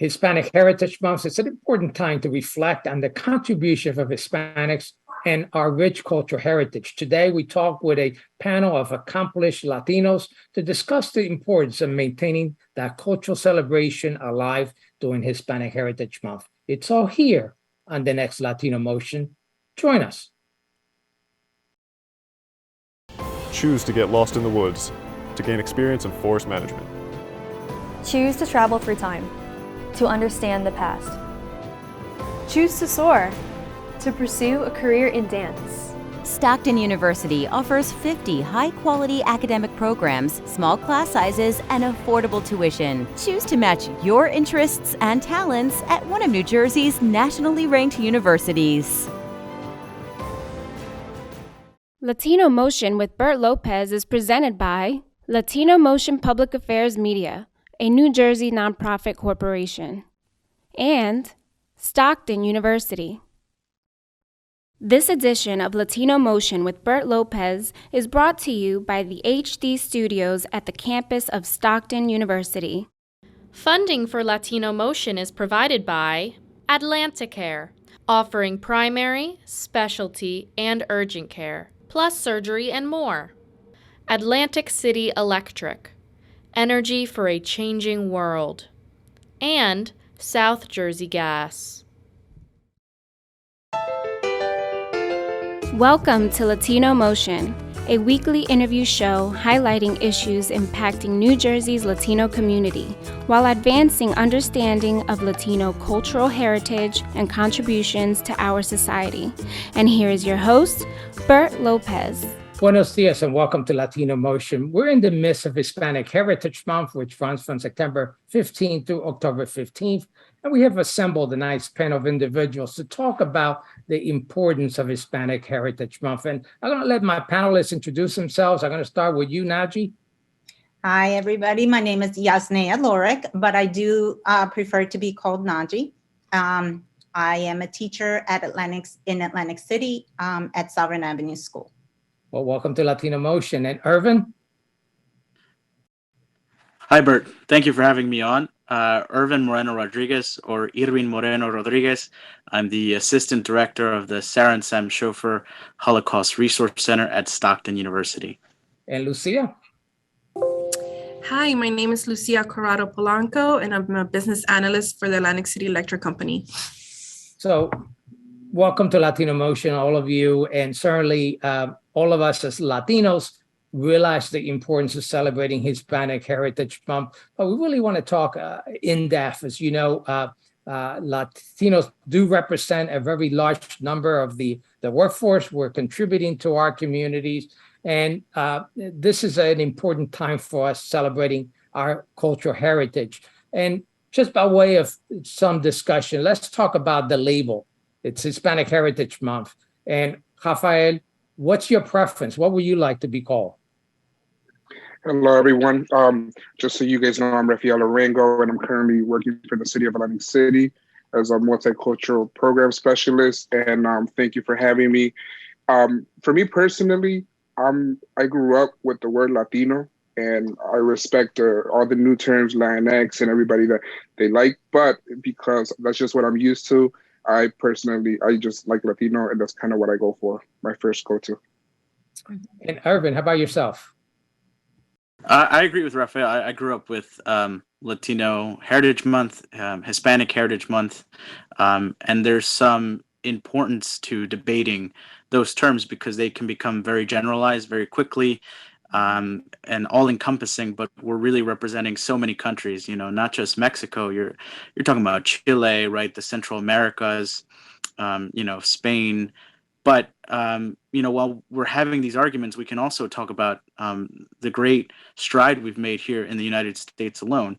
Hispanic Heritage Month. It's an important time to reflect on the contribution of Hispanics and our rich cultural heritage. Today, we talk with a panel of accomplished Latinos to discuss the importance of maintaining that cultural celebration alive during Hispanic Heritage Month. It's all here on the next Latino Motion. Join us. Choose to get lost in the woods to gain experience in forest management. Choose to travel through time to understand the past. Choose to soar to pursue a career in dance. Stockton University offers 50 high-quality academic programs, small class sizes, and affordable tuition. Choose to match your interests and talents at one of New Jersey's nationally ranked universities. Latino Motion with Bert Lopez is presented by Latino Motion Public Affairs Media, a New Jersey nonprofit corporation, and Stockton University. This edition of Latino Motion with Bert Lopez is brought to you by the HD Studios at the campus of Stockton University. Funding for Latino Motion is provided by Atlanticare, offering primary, specialty, and urgent care, plus surgery and more. Atlantic City Electric, energy for a changing world. And South Jersey Gas. Welcome to Latino Motion, a weekly interview show highlighting issues impacting New Jersey's Latino community while advancing understanding of Latino cultural heritage and contributions to our society. And here is your host, Bert Lopez. Buenos dias and welcome to Latino Motion. We're in the midst of Hispanic Heritage Month, which runs from September 15th through October 15th. And we have assembled a nice panel of individuals to talk about the importance of Hispanic Heritage Month. And I'm going to let my panelists introduce themselves. I'm going to start with you, Naji. Hi, everybody. My name is Yasnea Lorick, but I do prefer to be called Naji. I am a teacher at in Atlantic City at Sovereign Avenue School. Well, welcome to Latino Motion. And Irvin? Hi, Bert. Thank you for having me on. Irvin Moreno Rodriguez, or Irvin Moreno Rodriguez. I'm the Assistant Director of the Sarah and Sam Schofer Holocaust Resource Center at Stockton University. And Lucia? Hi, my name is Lucia Corrado Polanco, and I'm a business analyst for the Atlantic City Electric Company. So, welcome to Latino Motion, all of you, and certainly all of us as Latinos realize the importance of celebrating Hispanic Heritage Month, but we really want to talk in depth. As you know, Latinos do represent a very large number of the workforce. We're contributing to our communities, and this is an important time for us celebrating our cultural heritage. And just by way of some discussion, let's talk about the label. It's Hispanic Heritage Month. And Rafael, what's your preference? What would you like to be called? Hello, everyone. Just so you guys know, I'm Rafael Arango, and I'm currently working for the City of Atlantic City as a multicultural program specialist. And thank you for having me. For me personally, I grew up with the word Latino, and I respect all the new terms, Latinx, and everybody that they like. But because that's just what I'm used to, I just like Latino, and that's kind of what I go for, my first go-to. And Irvin, how about yourself? I agree with Rafael. I grew up with Latino Heritage Month, Hispanic Heritage Month, and there's some importance to debating those terms because they can become very generalized very quickly and all-encompassing, but we're really representing so many countries, not just Mexico. You're talking about Chile, right, the Central Americas, Spain. But, while we're having these arguments, we can also talk about the great stride we've made here in the United States alone.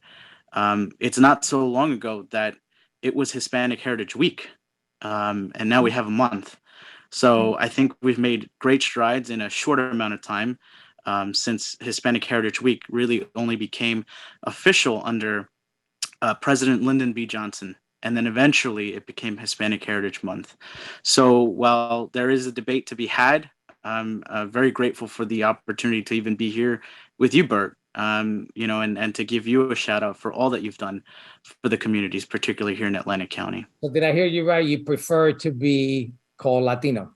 It's not so long ago that it was Hispanic Heritage Week, and now we have a month. So I think we've made great strides in a shorter amount of time since Hispanic Heritage Week really only became official under President Lyndon B. Johnson. And then eventually it became Hispanic Heritage Month. So while there is a debate to be had, I'm very grateful for the opportunity to even be here with you, Bert, and to give you a shout out for all that you've done for the communities, particularly here in Atlantic County. So did I hear you right? You prefer to be called Latino?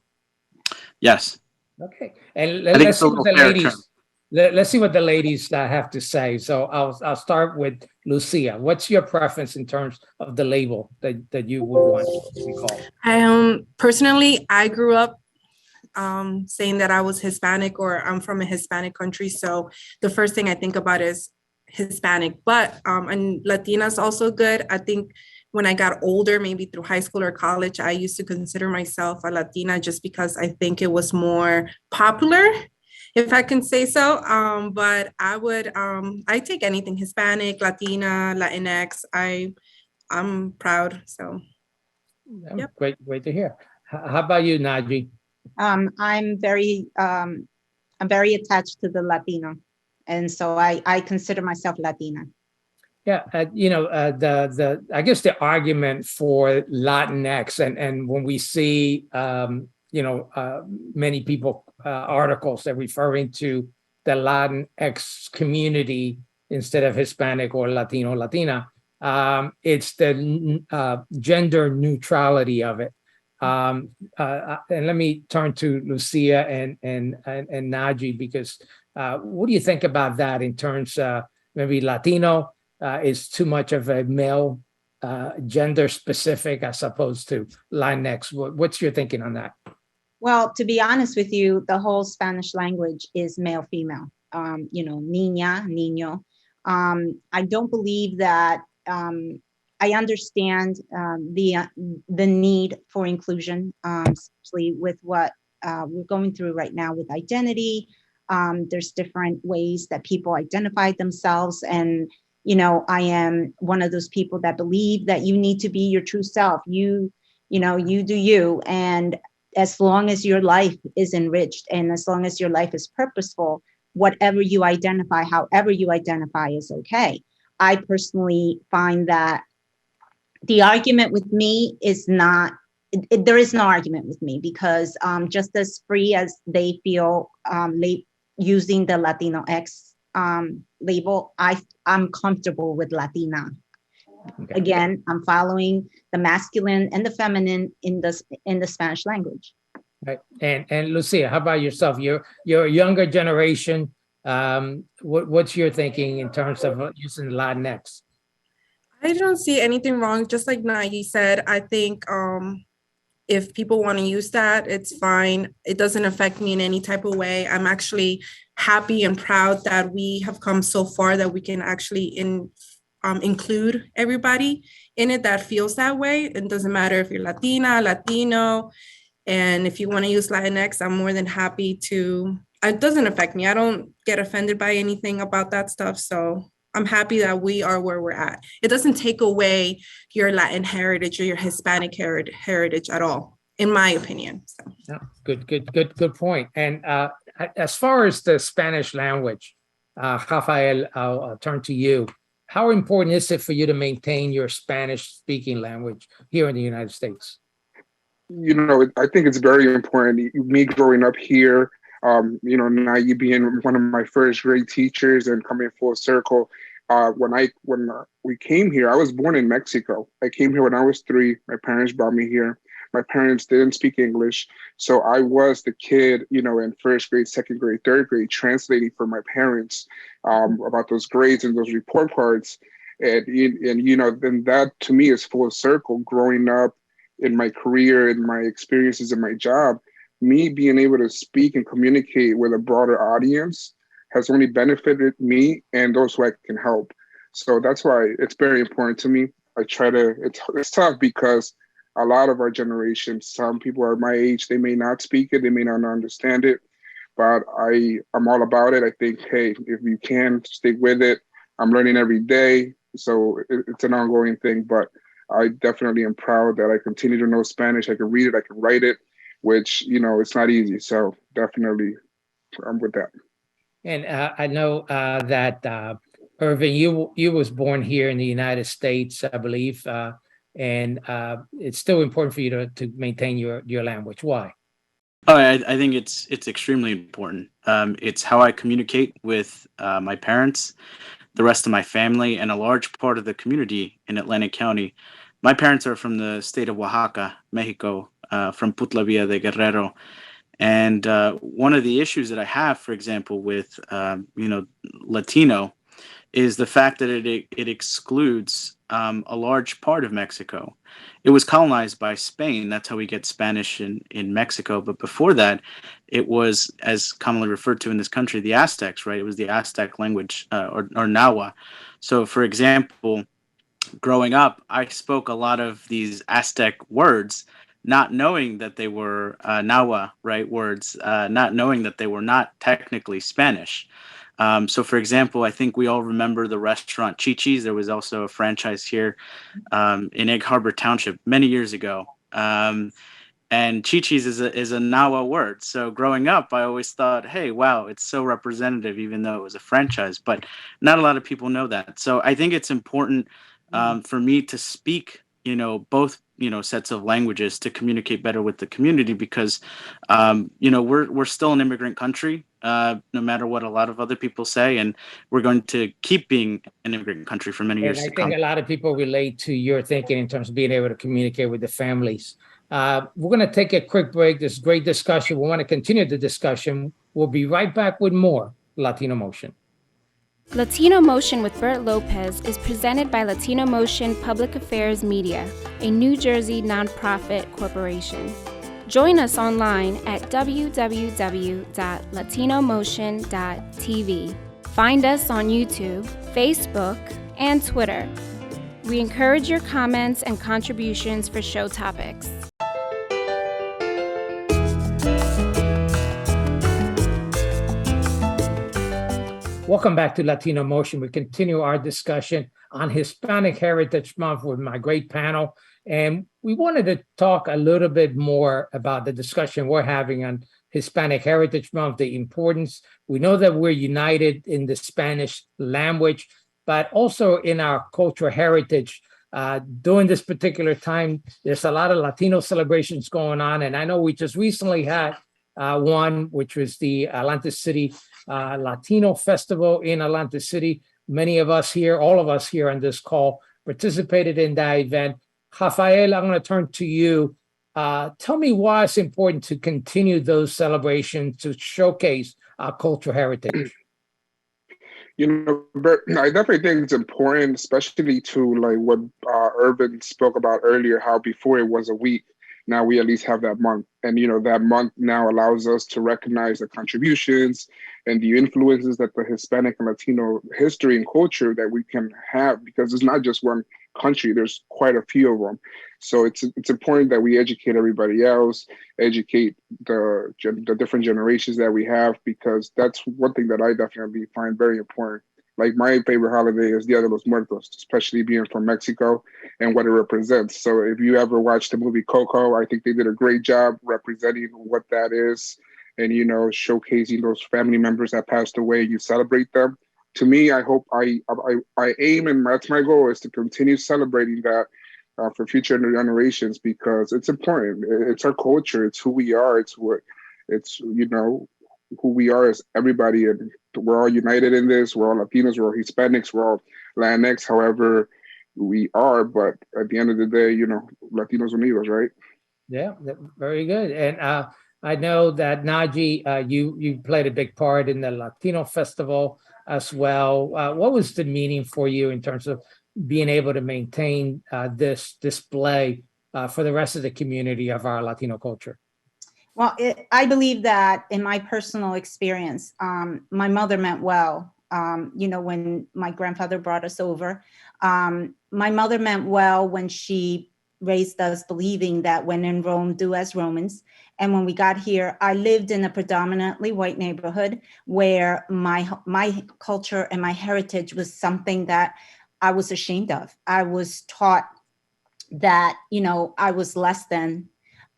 Yes. Okay, and I think let's it's a see what little the fair ladies. term. Let's see what the ladies have to say. So I'll start with Lucia. What's your preference in terms of the label that you would want to be called? Personally, I grew up saying that I was Hispanic or I'm from a Hispanic country. So the first thing I think about is Hispanic, but and Latina is also good. I think when I got older, maybe through high school or college, I used to consider myself a Latina just because I think it was more popular, if I can say so. But I take anything Hispanic, Latina, Latinx. I'm proud. So Yep. Great to hear. How about you, Naji? I'm very attached to the Latino, and so I consider myself Latina. Yeah, I guess the argument for Latinx, and when we see many people articles that referring to the Latinx community instead of Hispanic or Latino, Latina, it's the gender neutrality of it. And let me turn to Lucia and Naji, because what do you think about that in terms of maybe Latino is too much of a male gender specific as opposed to Latinx? What's your thinking on that? Well, to be honest with you, the whole Spanish language is male, female, niña, niño. I don't believe that I understand the need for inclusion, especially with what we're going through right now with identity. There's different ways that people identify themselves. And, I am one of those people that believe that you need to be your true self. You do you. And as long as your life is enriched and as long as your life is purposeful, whatever you identify, however you identify is okay. I personally find that the argument with me is not, there is no argument with me, because just as free as they feel using the Latino X label, I'm comfortable with Latina. Okay. Again, I'm following the masculine and the feminine in the Spanish language. Right. And Lucia, how about yourself? You're a younger generation. What's your thinking in terms of using Latinx? I don't see anything wrong. Just like Nayi said, I think if people want to use that, it's fine. It doesn't affect me in any type of way. I'm actually happy and proud that we have come so far that we can actually include everybody in it that feels that way. It doesn't matter if you're Latina, Latino, and if you want to use Latinx, I'm more than happy to. It doesn't affect me. I don't get offended by anything about that stuff. So I'm happy that we are where we're at. It doesn't take away your Latin heritage or your Hispanic heritage at all, in my opinion. So. Yeah, good point. And as far as the Spanish language, Rafael, I'll turn to you. How important is it for you to maintain your Spanish speaking language here in the United States? I think it's very important. Me growing up here, now you being one of my first grade teachers and coming full circle. When we came here, I was born in Mexico. I came here when I was 3. My parents brought me here. My parents didn't speak English. So I was the kid, in first grade, second grade, third grade, translating for my parents about those grades and those report cards. And then that to me is full circle. Growing up in my career, in my experiences in my job, me being able to speak and communicate with a broader audience has only benefited me and those who I can help. So that's why it's very important to me. I try to, it's tough because a lot of our generation, some people are my age, they may not speak it, they may not understand it, but I'm all about it. I think, hey, if you can, stick with it. I'm learning every day. So it's an ongoing thing, but I definitely am proud that I continue to know Spanish. I can read it, I can write it, which, it's not easy. So definitely I'm with that. And I know that Irvin, you was born here in the United States, I believe, and it's still important for you to maintain your language. Why? Oh, I think it's extremely important. It's how I communicate with my parents, the rest of my family, and a large part of the community in Atlantic County. My parents are from the state of Oaxaca, Mexico, from Putla Villa de Guerrero. And one of the issues that I have, for example, with Latino, is the fact that it excludes a large part of Mexico. It was colonized by Spain. That's how we get Spanish in Mexico. But before that, it was, as commonly referred to in this country, the Aztecs, right? It was the Aztec language, or Nahua. So, for example, growing up, I spoke a lot of these Aztec words, not knowing that they were Nahua, right, words, not knowing that they were not technically Spanish. So, for example, I think we all remember the restaurant Chi-Chi's. There was also a franchise here in Egg Harbor Township many years ago. And Chi-Chi's is a Nahua word. So growing up, I always thought, hey, wow, it's so representative, even though it was a franchise. But not a lot of people know that. So I think it's important for me to speak, both, sets of languages to communicate better with the community because, we're still an immigrant country, no matter what a lot of other people say. And we're going to keep being an immigrant country for many years And I to come. think a lot of people relate to your thinking in terms of being able to communicate with the families. We're going to take a quick break. This is great discussion. We want to continue the discussion. We'll be right back with more Latino Motion. Latino Motion with Bert Lopez is presented by Latino Motion Public Affairs Media, a New Jersey nonprofit corporation. Join us online at www.latinomotion.tv. Find us on YouTube, Facebook, and Twitter. We encourage your comments and contributions for show topics. Welcome back to Latino Motion. We continue our discussion on Hispanic Heritage Month with my great panel. And we wanted to talk a little bit more about the discussion we're having on Hispanic Heritage Month, the importance. We know that we're united in the Spanish language, but also in our cultural heritage. During this particular time, there's a lot of Latino celebrations going on. And I know we just recently had one, which was the Atlantic City Latino Festival in Atlantic City. Many of us here, all of us here on this call, participated in that event. Rafael, I'm going to turn to you. Tell me why it's important to continue those celebrations to showcase our cultural heritage. Bert, I definitely think it's important, especially to like what Urban spoke about earlier, how before it was a week, now we at least have that month. And, that month now allows us to recognize the contributions and the influences that the Hispanic and Latino history and culture that we can have, because it's not just one country, there's quite a few of them. So it's important that we educate everybody else, educate the different generations that we have, because that's one thing that I definitely find very important. Like my favorite holiday is Dia de los Muertos, especially being from Mexico and what it represents. So if you ever watched the movie Coco, I think they did a great job representing what that is and, showcasing those family members that passed away. You celebrate them. To me, I hope I aim, and that's my goal, is to continue celebrating that for future generations, because it's important. It's our culture. It's who we are. Who we are as everybody, and we're all united in this. We're all Latinos, we're all Hispanics, we're all Latinx, however we are. But at the end of the day, Latinos Unidos, right? Yeah, very good. And I know that Naji, you played a big part in the Latino Festival as well. What was the meaning for you in terms of being able to maintain this display for the rest of the community of our Latino culture? Well, I believe that in my personal experience, my mother meant well. When my grandfather brought us over, my mother meant well when she raised us believing that when in Rome, do as Romans. And when we got here, I lived in a predominantly white neighborhood where my culture and my heritage was something that I was ashamed of. I was taught that, I was less than.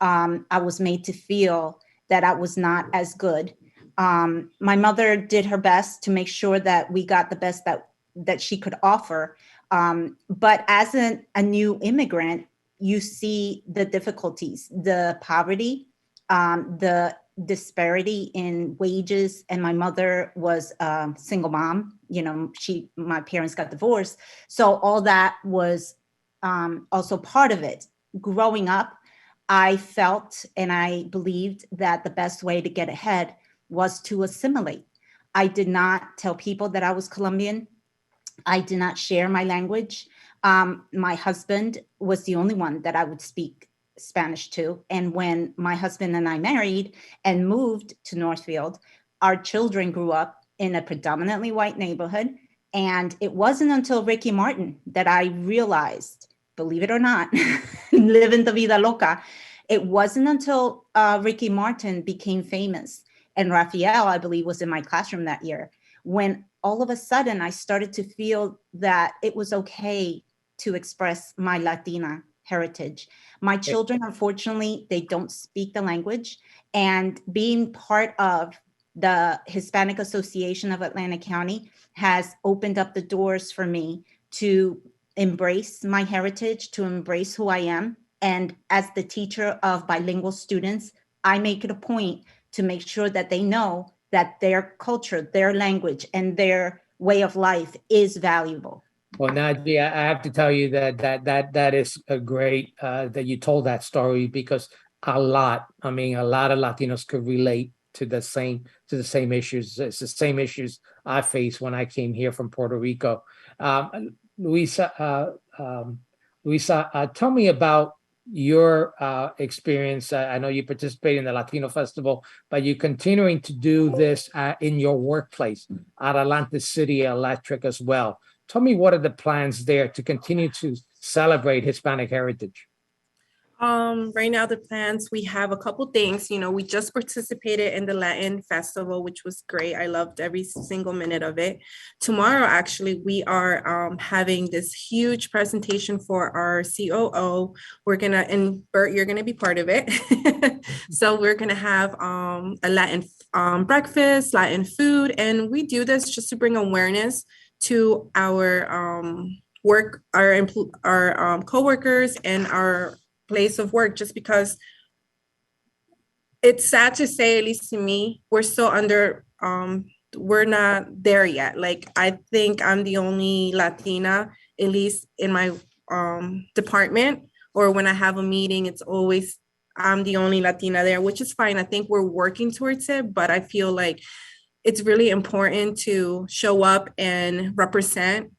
I was made to feel that I was not as good. My mother did her best to make sure that we got the best that she could offer. But as a new immigrant, you see the difficulties, the poverty, the disparity in wages, and my mother was a single mom. My parents got divorced. So all that was also part of it. Growing up, I felt and I believed that the best way to get ahead was to assimilate. I did not tell people that I was Colombian. I did not share my language. My husband was the only one that I would speak Spanish to. And when my husband and I married and moved to Northfield, our children grew up in a predominantly white neighborhood. And it wasn't until Ricky Martin that I realized, believe it or not, living the vida loca, it wasn't until Ricky Martin became famous, and Raphael, I believe, was in my classroom that year, when all of a sudden I started to feel that it was okay to express my Latina heritage. My children, unfortunately, they don't speak the language, and being part of the Hispanic Association of Atlantic County has opened up the doors for me to embrace my heritage, to embrace who I am. And as the teacher of bilingual students, I make it a point to make sure that they know that their culture, their language, and their way of life is valuable. Well, Nadia, I have to tell you that is a great that you told that story, because a lot of Latinos could relate to the same issues. It's the same issues I faced when I came here from Puerto Rico. Luisa, tell me about your experience. I know you participate in the Latino Festival, but you're continuing to do this in your workplace at Atlantic City Electric as well. Tell me, what are the plans there to continue to celebrate Hispanic heritage? Right now, the plans, we have a couple things. We just participated in the Latin Festival, which was great. I loved every single minute of it. Tomorrow, actually, we are having this huge presentation for our COO. And Bert, you're gonna be part of it. So we're gonna have a Latin breakfast, Latin food, and we do this just to bring awareness to our coworkers and our place of work, just because it's sad to say, at least to me, we're still we're not there yet. Like, I think I'm the only Latina, at least in my department, or when I have a meeting, it's always I'm the only Latina there, which is fine. I think we're working towards it, but I feel like it's really important to show up and represent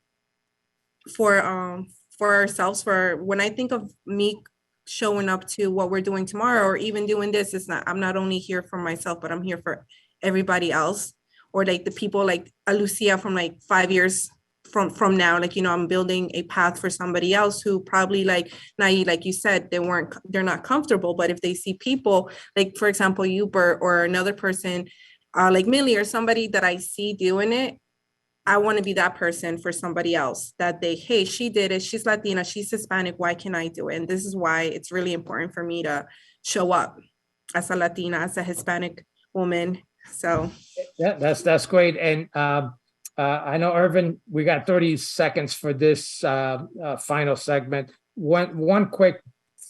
for ourselves. For when I think of me showing up to what we're doing tomorrow, or even doing this, I'm not only here for myself, but I'm here for everybody else, or like the people like Lucia from like 5 years from now. Like, I'm building a path for somebody else who probably, like Nai, like you said, they're not comfortable, but if they see people like, for example, you, Bert, or another person like Millie, or somebody that I see doing it, I want to be that person for somebody else, that hey, she did it. She's Latina, she's Hispanic. Why can I do it? And this is why it's really important for me to show up as a Latina, as a Hispanic woman. So yeah, that's great. And I know, Irvin, we got 30 seconds for this final segment. One quick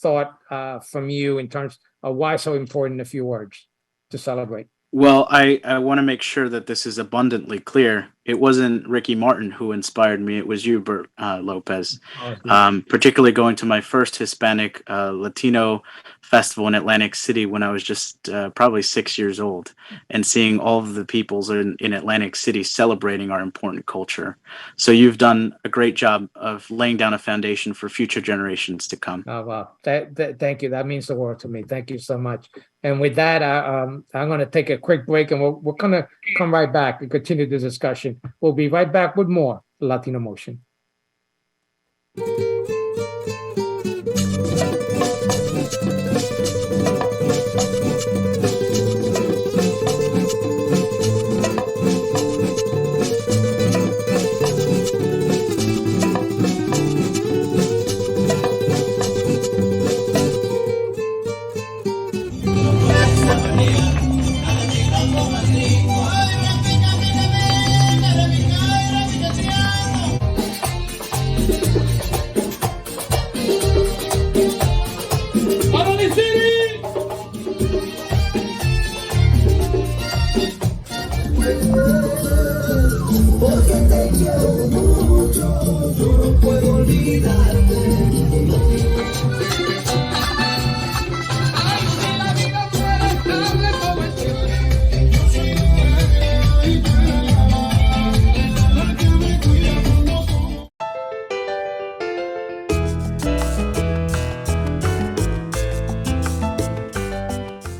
thought from you in terms of why so important, a few words to celebrate. Well, I want to make sure that this is abundantly clear. It wasn't Ricky Martin who inspired me. It was you, Bert Lopez. Particularly going to my first Hispanic Latino festival in Atlantic City when I was just probably 6 years old, and seeing all of the peoples in Atlantic City celebrating our important culture. So you've done a great job of laying down a foundation for future generations to come. Oh, wow. Thank you. That means the world to me. Thank you so much. And with that, I'm going to take a quick break, and we're going to come right back and continue the discussion. We'll be right back with more Latino Motion.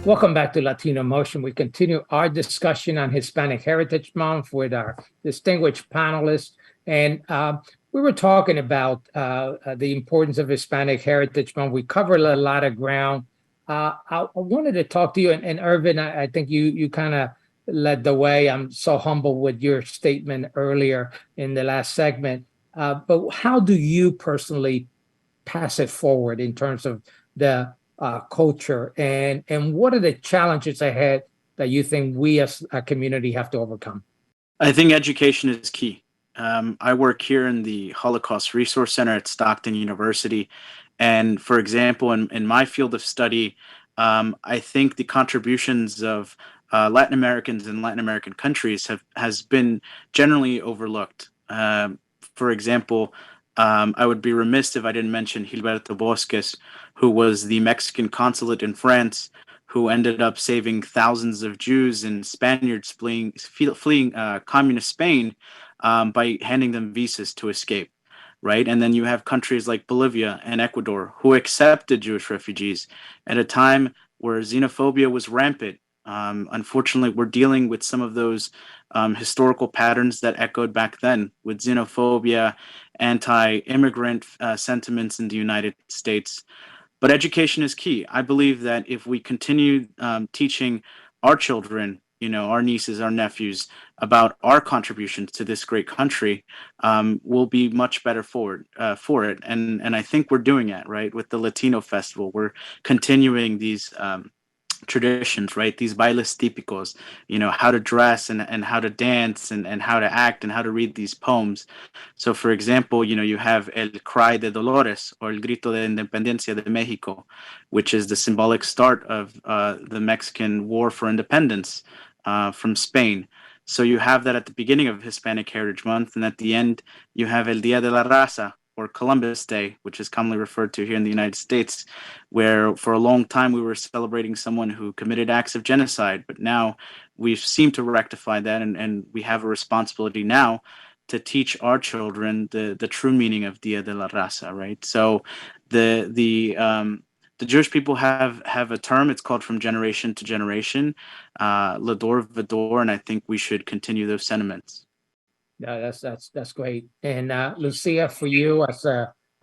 Welcome back to Latino Motion. We continue our discussion on Hispanic Heritage Month with our distinguished panelists. And we were talking about the importance of Hispanic Heritage Month. We covered a lot of ground. I wanted to talk to you, and Irvin, I think you kind of led the way. I'm so humble with your statement earlier in the last segment. But how do you personally pass it forward in terms of the culture, and what are the challenges ahead that you think we as a community have to overcome? I think education is key. I work here in the Holocaust Resource Center at Stockton University. And for example, in my field of study, I think the contributions of Latin Americans in Latin American countries has been generally overlooked. For example, I would be remiss if I didn't mention Gilberto Bosques, who was the Mexican consulate in France, who ended up saving thousands of Jews and Spaniards fleeing communist Spain by handing them visas to escape, right? And then you have countries like Bolivia and Ecuador who accepted Jewish refugees at a time where xenophobia was rampant. Unfortunately, we're dealing with some of those historical patterns that echoed back then with xenophobia, anti-immigrant sentiments in the United States. But education is key. I believe that if we continue teaching our children, our nieces, our nephews, about our contributions to this great country, we'll be much better for it. And I think we're doing it, right? With the Latino Festival, we're continuing these traditions, right? These bailes típicos, how to dress and how to dance and how to act and how to read these poems. So, for example, you have El Cry de Dolores or El Grito de Independencia de México, which is the symbolic start of the Mexican War for Independence from Spain. So you have that at the beginning of Hispanic Heritage Month, and at the end, you have El Día de la Raza, or Columbus Day, which is commonly referred to here in the United States, where for a long time we were celebrating someone who committed acts of genocide. But now we've seemed to rectify that, and we have a responsibility now to teach our children the true meaning of Dia de la Raza, right? So the Jewish people have a term. It's called from generation to generation, Lador Vador, and I think we should continue those sentiments. Yeah, that's great. And Lucia, for you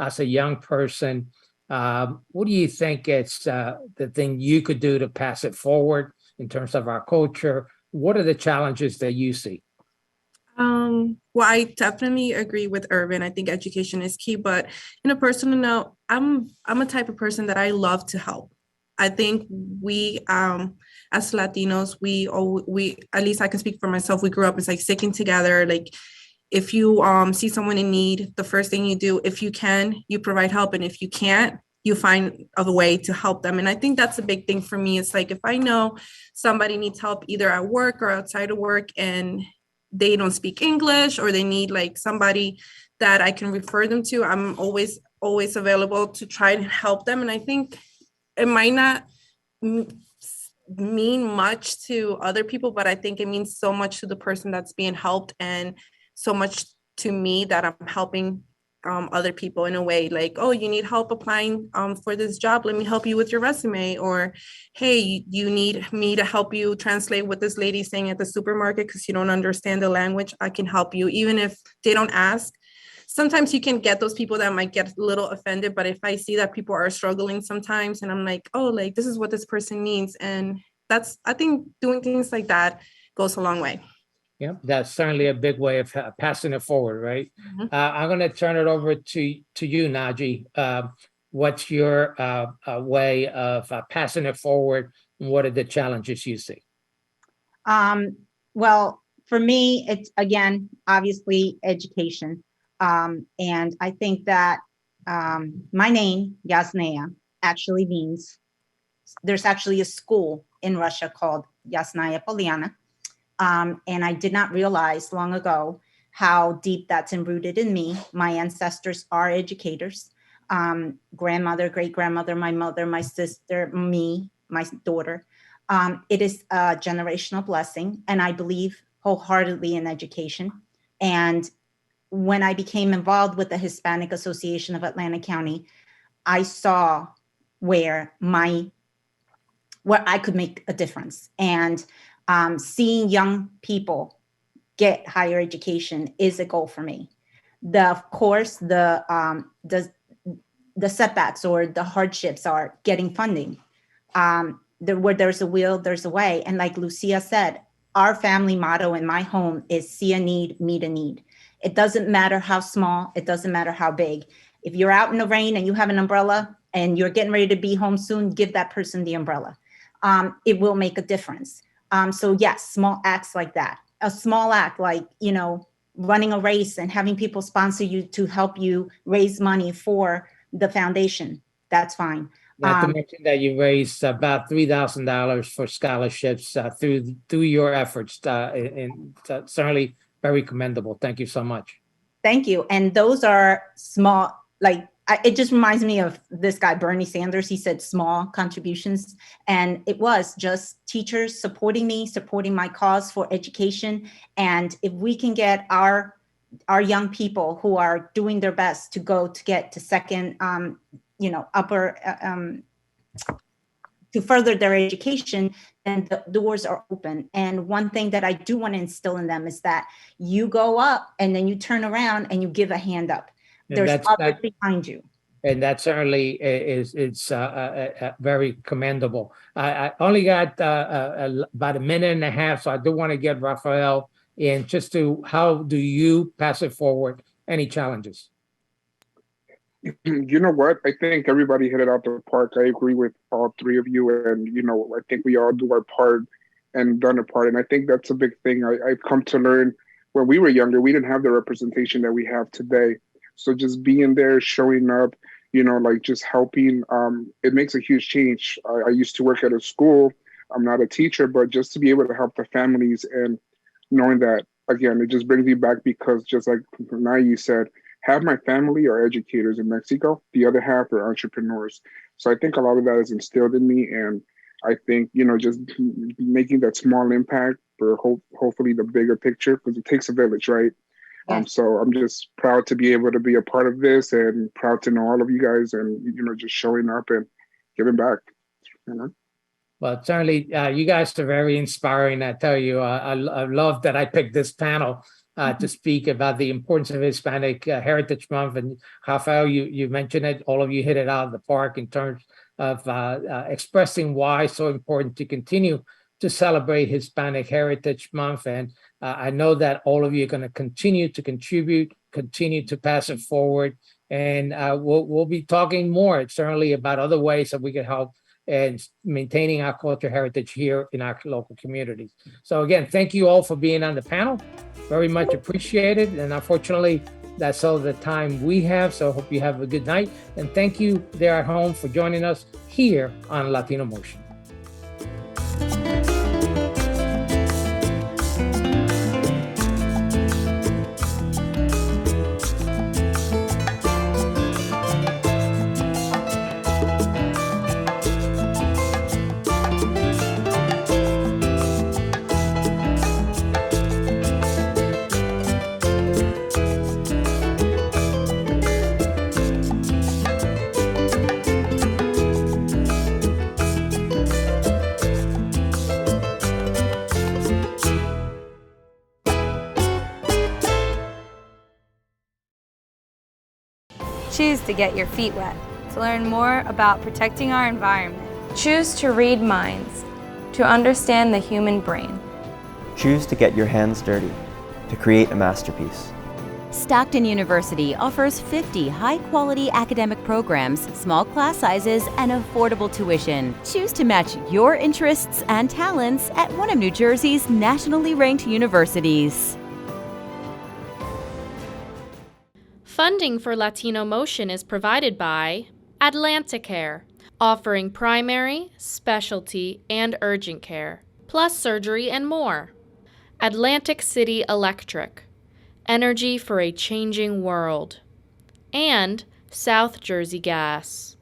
as a young person, what do you think it's the thing you could do to pass it forward in terms of our culture? What are the challenges that you see? Well, I definitely agree with Irvin. I think education is key, but in a personal note, I'm a type of person that I love to help. I think we, as Latinos, we at least I can speak for myself. We grew up as like sticking together. Like, if you see someone in need, the first thing you do, if you can, you provide help, and if you can't, you find a way to help them. And I think that's a big thing for me. It's like if I know somebody needs help either at work or outside of work, and they don't speak English, or they need like somebody that I can refer them to, I'm always available to try and help them. And I think it might not mean much to other people, but I think it means so much to the person that's being helped, and so much to me that I'm helping other people in a way like, oh, you need help applying for this job, let me help you with your resume. Or, hey, you need me to help you translate what this lady's saying at the supermarket because you don't understand the language. I can help you, even if they don't ask. Sometimes you can get those people that might get a little offended, but if I see that people are struggling sometimes, and I'm like, oh, like this is what this person needs, and I think doing things like that goes a long way. Yeah, that's certainly a big way of passing it forward, right? Mm-hmm. I'm going to turn it over to you, Naji. What's your way of passing it forward? And what are the challenges you see? Well, for me, it's again, obviously education. And I think that my name, Yasnaya, actually means, there's actually a school in Russia called Yasnaya Poliana. And I did not realize long ago how deep that's enrooted in me. My ancestors are educators. Grandmother, great-grandmother, my mother, my sister, me, my daughter. It is a generational blessing, and I believe wholeheartedly in education. And when I became involved with the Hispanic Association of Atlanta County, I saw where my where I could make a difference. And seeing young people get higher education is a goal for me. Of course, the setbacks or the hardships are getting funding. Where there's a will, there's a way. And like Lucia said, our family motto in my home is see a need, meet a need. It doesn't matter how small, it doesn't matter how big. If you're out in the rain and you have an umbrella and you're getting ready to be home soon, give that person the umbrella. It will make a difference. So yes, small acts like that. A small act like, running a race and having people sponsor you to help you raise money for the foundation. That's fine. Not to mention that you raised about $3,000 for scholarships through your efforts, and certainly very commendable. Thank you so much. Thank you. And those are small, it just reminds me of this guy, Bernie Sanders. He said small contributions. And it was just teachers supporting me, supporting my cause for education. And if we can get our young people who are doing their best to get to second, upper, to further their education, then the doors are open. And one thing that I do want to instill in them is that you go up and then you turn around and you give a hand up. There's others behind you. And that certainly is very commendable. I only got about a minute and a half, so I do want to get Rafael in just to how do you pass it forward? Any challenges? You know what? I think everybody hit it out the park. I agree with all three of you. And, I think we all do our part and done our part. And I think that's a big thing. I've come to learn when we were younger, we didn't have the representation that we have today. So just being there, showing up, just helping, it makes a huge change. I used to work at a school. I'm not a teacher, but just to be able to help the families and knowing that, again, it just brings me back because just like Nayi said, half my family are educators in Mexico. The other half are entrepreneurs. So I think a lot of that is instilled in me. And I think, just making that small impact for hopefully the bigger picture, because it takes a village, right? So I'm just proud to be able to be a part of this and proud to know all of you guys and, just showing up and giving back. Well, certainly you guys are very inspiring. I tell you, I love that I picked this panel to speak about the importance of Hispanic Heritage Month. And Rafael, you mentioned it, all of you hit it out of the park in terms of expressing why it's so important to continue to celebrate Hispanic Heritage Month. And I know that all of you are going to continue to contribute, continue to pass it forward. And we'll be talking more certainly about other ways that we can help in maintaining our cultural heritage here in our local communities. So again, thank you all for being on the panel. Very much appreciated. And unfortunately, that's all the time we have. So I hope you have a good night. And thank you there at home for joining us here on Latino Motion. Choose to get your feet wet, to learn more about protecting our environment. Choose to read minds, to understand the human brain. Choose to get your hands dirty, to create a masterpiece. Stockton University offers 50 high-quality academic programs, small class sizes, and affordable tuition. Choose to match your interests and talents at one of New Jersey's nationally ranked universities. Funding for Latino Motion is provided by Atlanticare, offering primary, specialty, and urgent care, plus surgery and more. Atlantic City Electric, energy for a changing world. And South Jersey Gas.